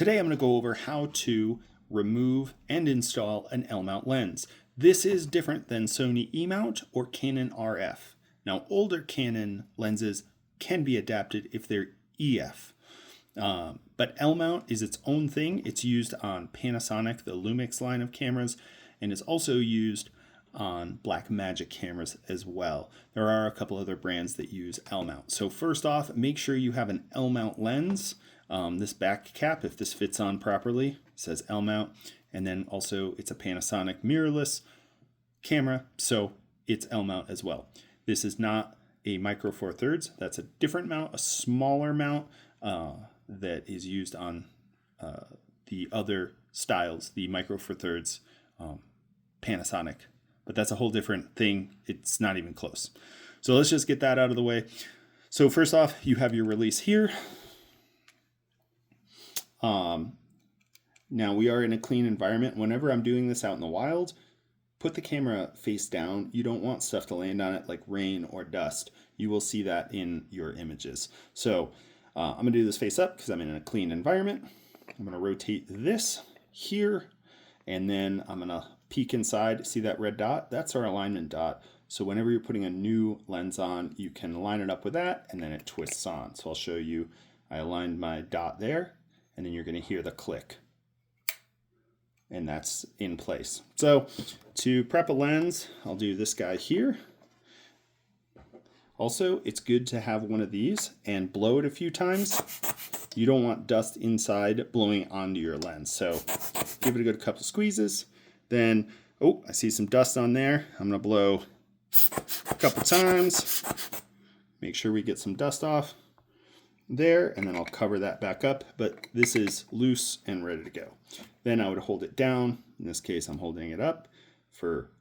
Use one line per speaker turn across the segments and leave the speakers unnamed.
Today I'm going to go over how to remove and install an L-mount lens. This is different than Sony E-mount or Canon RF. Now, older Canon lenses can be adapted if they're EF. But L-mount is its own thing. It's used on Panasonic, the Lumix line of cameras, and it's also used on Blackmagic cameras as well. There are a couple other brands that use L-mount. So first off, make sure you have an L-mount lens. This back cap, if this fits on properly, says L-mount. And then also it's a Panasonic mirrorless camera, so it's L-mount as well. This is not a micro four thirds. That's a different mount, a smaller mount that is used on the other styles, the micro four thirds Panasonic. But that's a whole different thing. It's not even close. So let's just get that out of the way. So first off, you have your release here. Now we are in a clean environment. Whenever I'm doing this out in the wild, put the camera face down. You don't want stuff to land on it like rain or dust. You will see that in your images. So I'm gonna do this face up because I'm in a clean environment. I'm gonna rotate this here, and then I'm gonna peek inside. See that red dot? That's our alignment dot. So whenever you're putting a new lens on, you can line it up with that, and then it twists on. So I'll show you, I aligned my dot there, and then you're gonna hear the click. And that's in place. So to prep a lens, I'll do this guy here. Also, it's good to have one of these and blow it a few times. You don't want dust inside blowing onto your lens. So give it a good couple squeezes. Then, oh, I see some dust on there. I'm gonna blow a couple times. Make sure we get some dust off there, and then I'll cover that back up, but this is loose and ready to go. Then I would hold it down. In this case, I'm holding it up for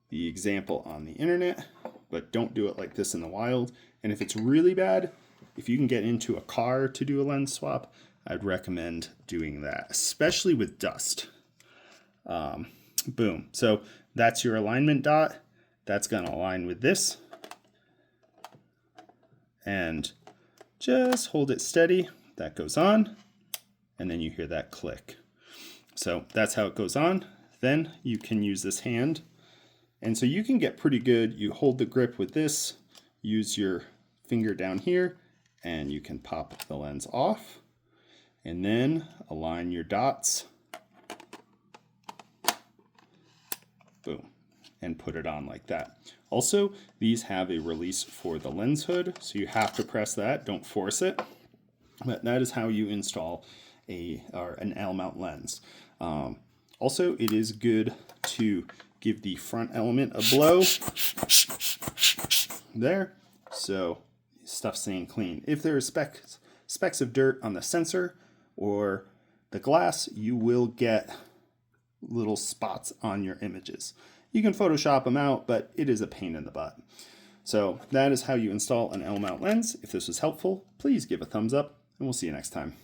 the example on the internet, but don't do it like this in the wild. And if it's really bad, if you can get into a car to do a lens swap, I'd recommend doing that, especially with dust. Boom. So that's your alignment dot. That's gonna align with this. And just hold it steady. That goes on, and then you hear that click. So that's how it goes on. Then you can use this hand. And so you can get pretty good. You hold the grip with this, use your finger down here, and you can pop the lens off. And then align your dots. Boom. And put it on like that. Also, these have a release for the lens hood, so you have to press that, don't force it. But that is how you install an L-mount lens. Also, it is good to give the front element a blow there, so stuff's staying clean. If there are specks of dirt on the sensor or the glass, you will get little spots on your images. You can Photoshop them out, but it is a pain in the butt. So that is how you install an L-mount lens. If this was helpful, please give a thumbs up, and we'll see you next time.